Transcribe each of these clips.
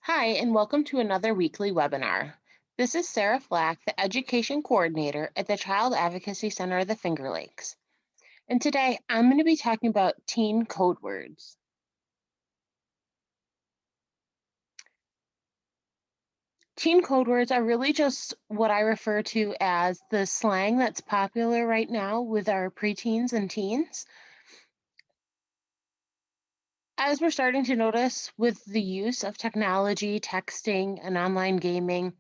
Hi, and welcome to another weekly webinar. This is Sarah Flack, the Education Coordinator at the Child Advocacy Center of the Finger Lakes. And today I'm going to be talking about teen code words. Teen code words are really just what I refer to as the slang that's popular right now with our preteens and teens. As we're starting to notice with the use of technology, texting, and online gaming,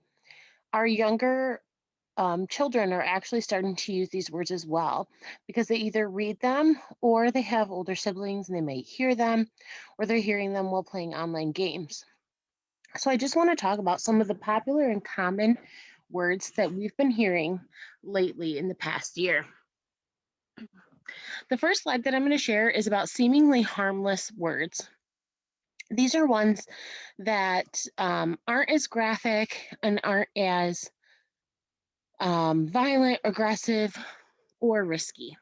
our younger children are actually starting to use these words as well because they either read them or they have older siblings and they may hear them or they're hearing them while playing online games. So I just want to talk about some of the popular and common words that we've been hearing lately in the past year. The first slide that I'm going to share is about seemingly harmless words. These are ones that aren't as graphic and aren't as violent, aggressive, or risky.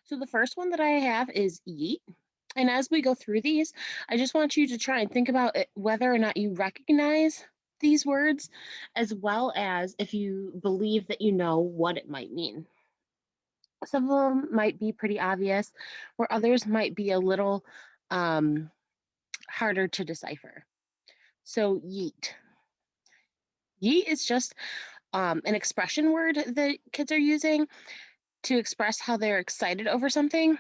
So the first one that I have is yeet. And as we go through these, I just want you to try and think about whether or not you recognize these words, as well as if you believe that you know what it might mean. Some of them might be pretty obvious, where others might be a little um, harder to decipher. So yeet. Yeet is just an expression word that kids are using to express how they're excited over something.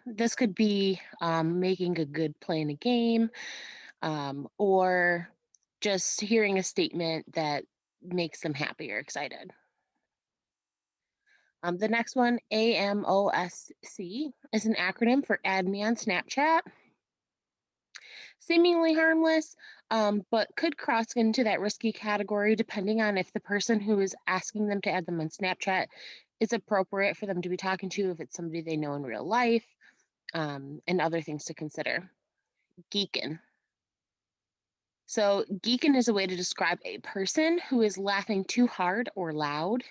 This could be making a good play in a game, or just hearing a statement that makes them happy or excited. The next one, AMOSC, is an acronym for Add Me on Snapchat. Seemingly harmless, but could cross into that risky category depending on if the person who is asking them to add them on Snapchat is appropriate for them to be talking to, if it's somebody they know in real life, and other things to consider. Geekin. So, geekin is a way to describe a person who is laughing too hard or loud.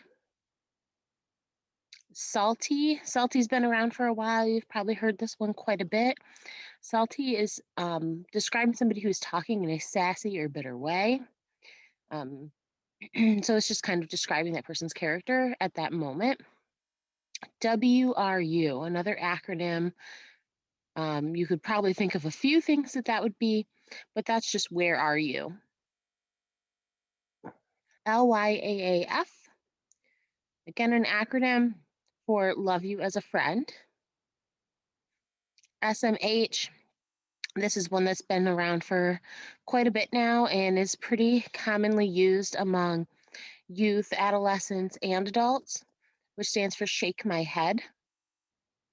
Salty. Salty's been around for a while. You've probably heard this one quite a bit. Salty is describing somebody who's talking in a sassy or bitter way. Um, so it's just kind of describing that person's character at that moment. WRU, another acronym. You could probably think of a few things that would be, but that's just where are you? LYAAF, again, an acronym for love you as a friend. SMH, this is one that's been around for quite a bit now and is pretty commonly used among youth, adolescents, and adults, which stands for shake my head.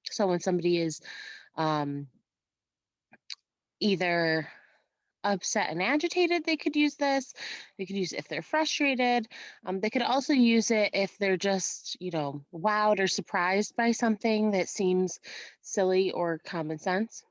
So when somebody is um, either upset and agitated, they could use this. They could use it if they're frustrated. They could also use it if they're just, wowed or surprised by something that seems silly or common sense.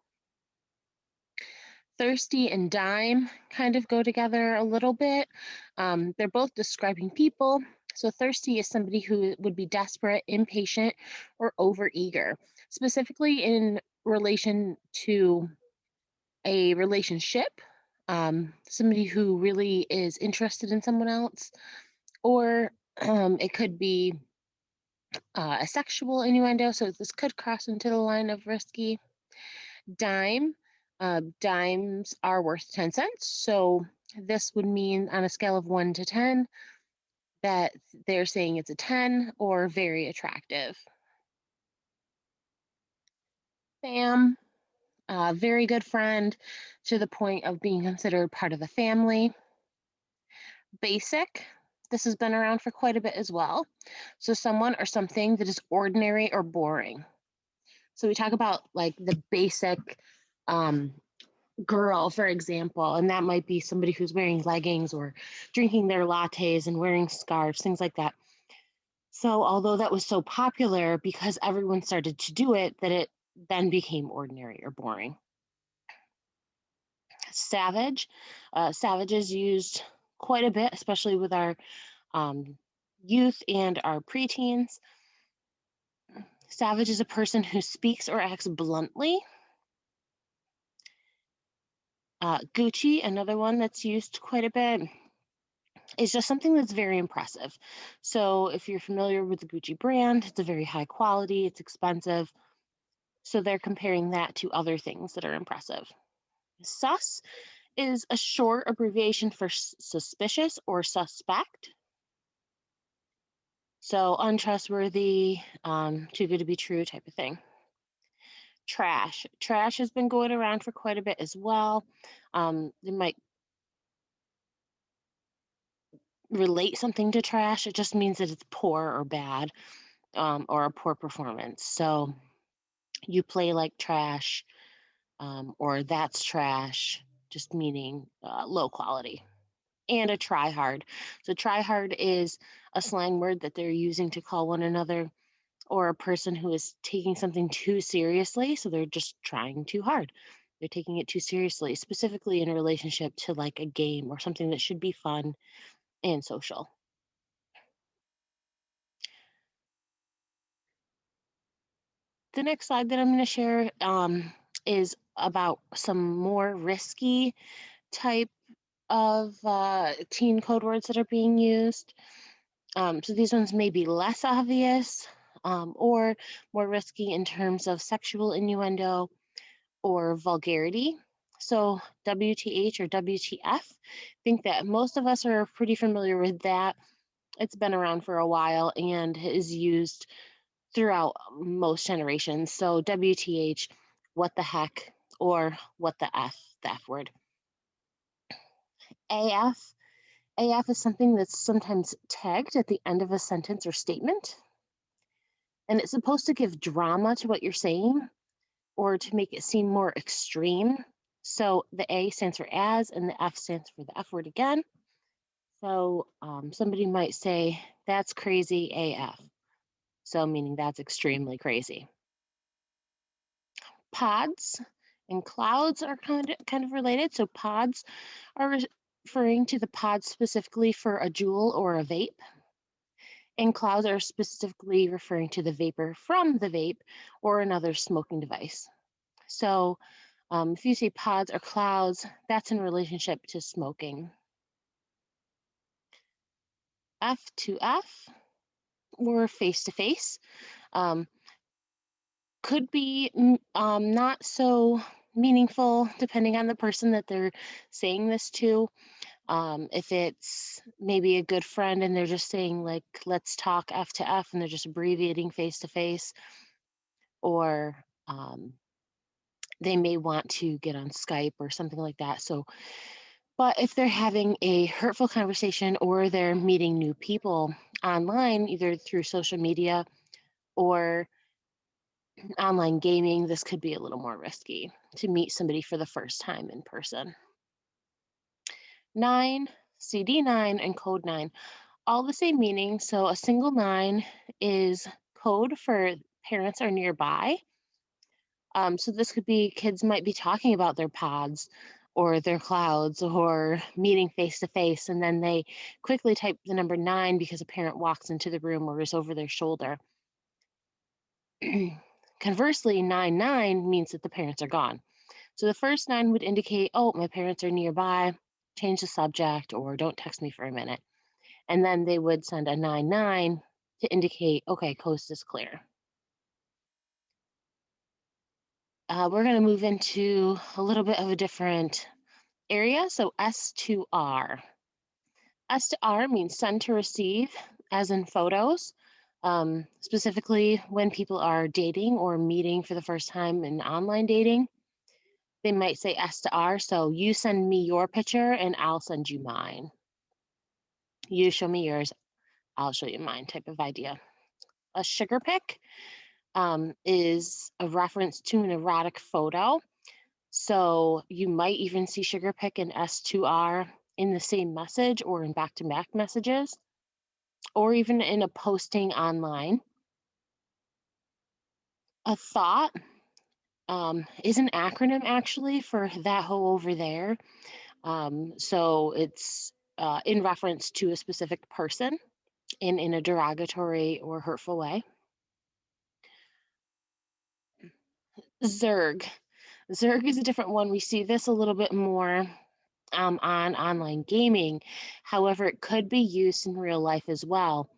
Thirsty and dime kind of go together a little bit. They're both describing people. So thirsty is somebody who would be desperate, impatient, or overeager, specifically in relation to a relationship, somebody who really is interested in someone else, or it could be a sexual innuendo. So this could cross into the line of risky. Dime, dimes are worth 10 cents. So this would mean on a scale of 1 to 10 that they're saying it's a 10 or very attractive. Fam, very good friend to the point of being considered part of the family. Basic, this has been around for quite a bit as well. So someone or something that is ordinary or boring. So we talk about like the basic um, girl, for example, and that might be somebody who's wearing leggings or drinking their lattes and wearing scarves, things like that. So although that was so popular because everyone started to do it, that it then became ordinary or boring. Savage. Savage is used quite a bit, especially with our um, youth and our preteens. Savage is a person who speaks or acts bluntly. Gucci, another one that's used quite a bit, is just something that's very impressive. So if you're familiar with the Gucci brand, it's a very high quality, it's expensive. So they're comparing that to other things that are impressive. Sus is a short abbreviation for suspicious or suspect. So untrustworthy, too good to be true type of thing. Trash. Trash has been going around for quite a bit as well. They might relate something to trash. It just means that it's poor or bad, or a poor performance. So you play like trash, or that's trash, just meaning low quality. And a try hard. So try hard is a slang word that they're using to call one another or a person who is taking something too seriously. So they're just trying too hard. They're taking it too seriously, specifically in a relationship to like a game or something that should be fun and social. The next slide that I'm going to share is about some more risky type of teen code words that are being used. So these ones may be less obvious or more risky in terms of sexual innuendo or vulgarity. So WTH or WTF, think that most of us are pretty familiar with that. It's been around for a while and is used throughout most generations. So WTH, what the heck, or what the F word. AF, AF is something that's sometimes tagged at the end of a sentence or statement, and it's supposed to give drama to what you're saying or to make it seem more extreme. So the A stands for as, and the F stands for the F word again. So somebody might say, that's crazy AF. So meaning that's extremely crazy. Pods and clouds are kind of related. So pods are referring to the pod specifically for a jewel or a vape, and clouds are specifically referring to the vapor from the vape or another smoking device. So if you say pods or clouds, that's in relationship to smoking. F to F or face to face could be not so meaningful depending on the person that they're saying this to. If it's maybe a good friend and they're just saying, like, let's talk F to F, and they're just abbreviating face to face, or they may want to get on Skype or something like that. So, but if they're having a hurtful conversation or they're meeting new people online, either through social media or online gaming, this could be a little more risky to meet somebody for the first time in person. 9, CD9, and code 9, all the same meaning. So a single 9 is code for parents are nearby. So this could be kids might be talking about their pods or their clouds or meeting face to face, and then they quickly type the number 9 because a parent walks into the room or is over their shoulder. Conversely, 9 means that the parents are gone. So the first 9 would indicate, oh, my parents are nearby, change the subject, or don't text me for a minute. And then they would send a 9 to indicate, okay, coast is clear. We're going to move into a little bit of a different area. So S to R. S to R means send to receive, as in photos. Specifically, when people are dating or meeting for the first time in online dating, they might say S to R. So you send me your picture and I'll send you mine. You show me yours, I'll show you mine type of idea. A sugar pic is a reference to an erotic photo. So you might even see sugar pic and S2R in the same message or in back to back messages, or even in a posting online. A thought is an acronym actually for that hoe over there. So it's in reference to a specific person in a derogatory or hurtful way. Zerg. Zerg is a different one. We see this a little bit more on online gaming. However, it could be used in real life as well,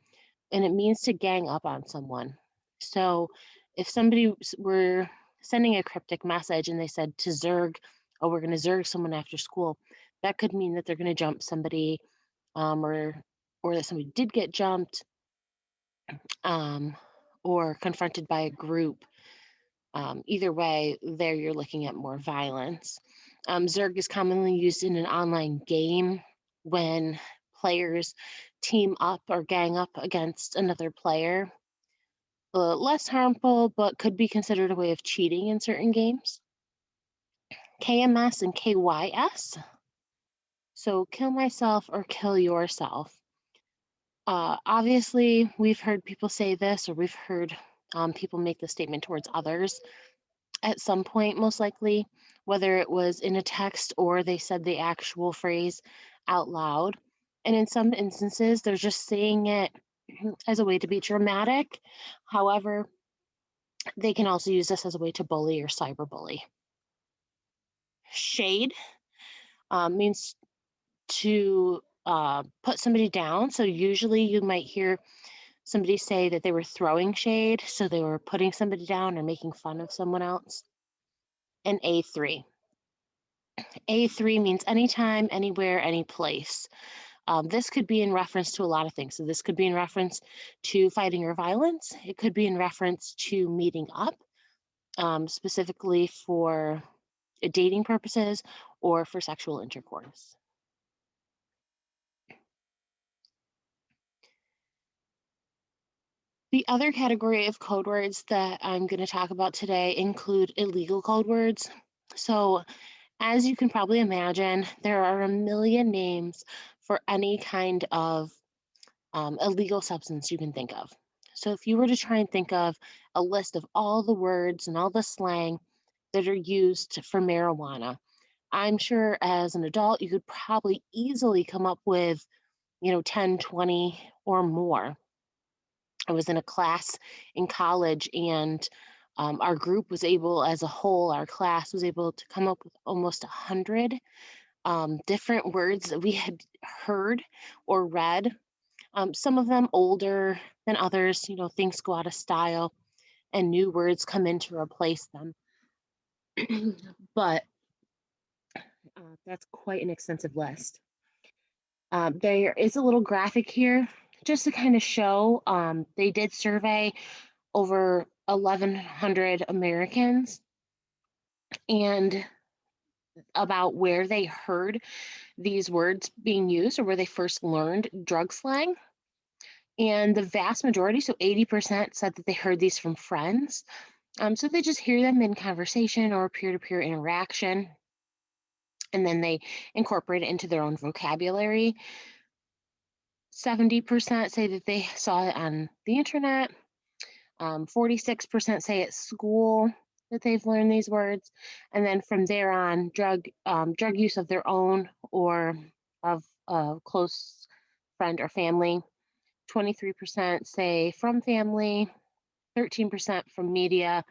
and it means to gang up on someone. So if somebody were sending a cryptic message and they said to Zerg, oh, we're going to Zerg someone after school, that could mean that they're going to jump somebody, or that somebody did get jumped, um, or confronted by a group. Either way, there you're looking at more violence. Zerg is commonly used in an online game when players team up or gang up against another player. Less harmful, but could be considered a way of cheating in certain games. KMS and KYS. So kill myself or kill yourself. Obviously, we've heard people say this, or we've heard people make the statement towards others at some point, most likely, whether it was in a text or they said the actual phrase out loud. And in some instances, they're just saying it as a way to be dramatic. However, they can also use this as a way to bully or cyberbully. Shade means to put somebody down. So usually you might hear somebody say that they were throwing shade, so they were putting somebody down or making fun of someone else. And A3. A3 means anytime, anywhere, any place. This could be in reference to a lot of things. So this could be in reference to fighting or violence. It could be in reference to meeting up, specifically for dating purposes or for sexual intercourse. The other category of code words that I'm going to talk about today include illegal code words. So, as you can probably imagine, there are a million names for any kind of illegal substance you can think of. So, if you were to try and think of a list of all the words and all the slang that are used for marijuana, I'm sure as an adult, you could probably easily come up with, 10, 20 or more. I was in a class in college, and our group was able, as a whole, our class was able to come up with almost 100 different words that we had heard or read. Some of them older than others, things go out of style and new words come in to replace them. But that's quite an extensive list. There is a little graphic here just to kind of show they did survey over 1,100 Americans and about where they heard these words being used or where they first learned drug slang. And the vast majority, so 80%, said that they heard these from friends. So they just hear them in conversation or peer to peer interaction, and then they incorporate it into their own vocabulary. 70% say that they saw it on the internet. 46% say at school that they've learned these words, and then from there on, drug use of their own or of a close friend or family. 23% say from family, 13% from media,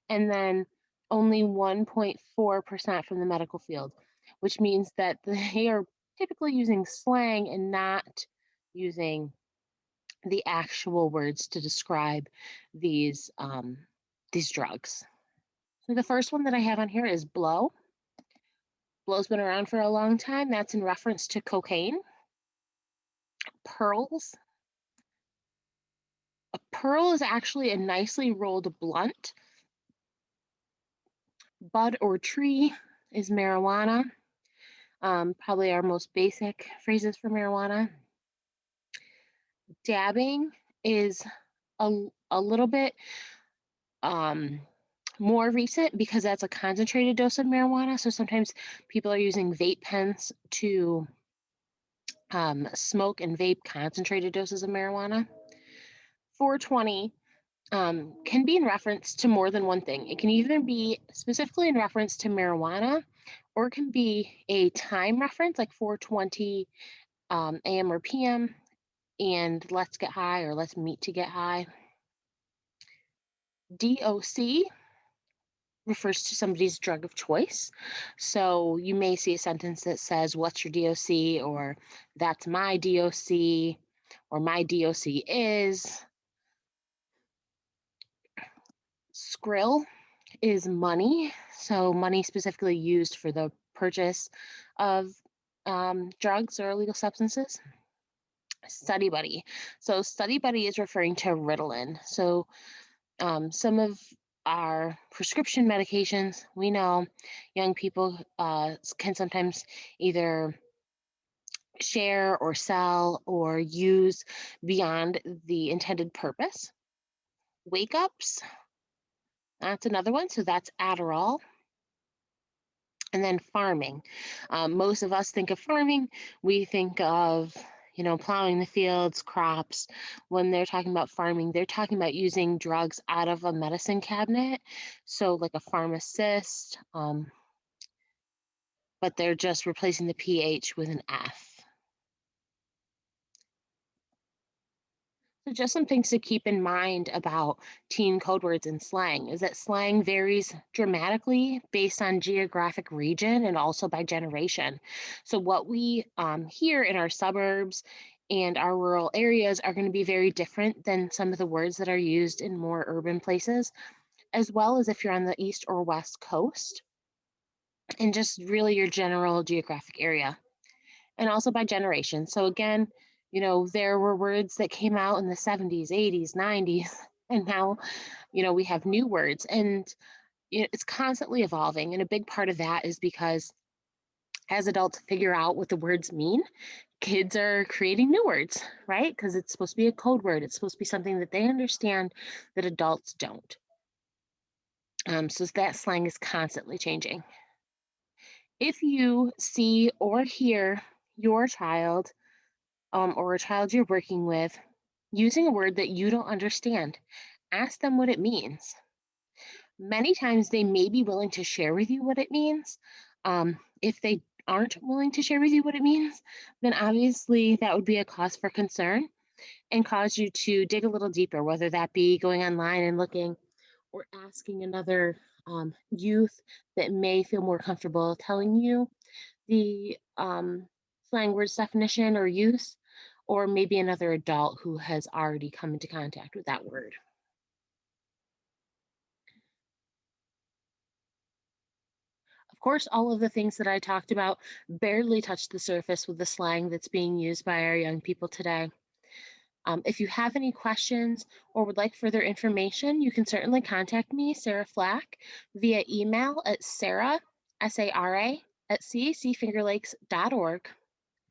and then only 1.4% from the medical field, which means that they are typically using slang and not using the actual words to describe these drugs. So the first one that I have on here is blow. Blow's been around for a long time. That's in reference to cocaine. Pearls. A pearl is actually a nicely rolled blunt. Bud or tree is marijuana. Probably our most basic phrases for marijuana. Dabbing is a little bit um, more recent because that's a concentrated dose of marijuana. So sometimes people are using vape pens to smoke and vape concentrated doses of marijuana. 420 can be in reference to more than one thing. It can either be specifically in reference to marijuana, or it can be a time reference like 4:20 a.m. or p.m. and let's get high or let's meet to get high. DOC refers to somebody's drug of choice. So you may see a sentence that says, "What's your DOC?" or "That's my DOC," or "My DOC is." Skrill is money. So money specifically used for the purchase of drugs or illegal substances. Study buddy. So study buddy is referring to Ritalin. So some of our prescription medications, we know young people can sometimes either share or sell or use beyond the intended purpose. Wake ups, that's another one. So that's Adderall. And then farming. Most of us think of farming, we think of, plowing the fields, crops. When they're talking about farming, they're talking about using drugs out of a medicine cabinet. So, like a pharmacist, but they're just replacing the PH with an F. So just some things to keep in mind about teen code words and slang is that slang varies dramatically based on geographic region and also by generation. So what we hear in our suburbs and our rural areas are going to be very different than some of the words that are used in more urban places, as well as if you're on the east or west coast and just really your general geographic area and also by generation. So again, there were words that came out in the 70s, 80s, 90s, and now, we have new words and it's constantly evolving. And a big part of that is because as adults figure out what the words mean, kids are creating new words, right? Because it's supposed to be a code word. It's supposed to be something that they understand that adults don't. So that slang is constantly changing. If you see or hear your child or a child you're working with using a word that you don't understand, ask them what it means. Many times they may be willing to share with you what it means. If they aren't willing to share with you what it means, then obviously that would be a cause for concern and cause you to dig a little deeper, whether that be going online and looking or asking another youth that may feel more comfortable telling you the slang words definition or use, or maybe another adult who has already come into contact with that word. Of course, all of the things that I talked about barely touch the surface with the slang that's being used by our young people today. If you have any questions or would like further information, you can certainly contact me, Sarah Flack, via email at Sara, Sara, at cacfingerlakes.org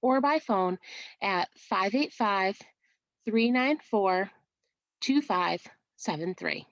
or by phone at 585 394 2573.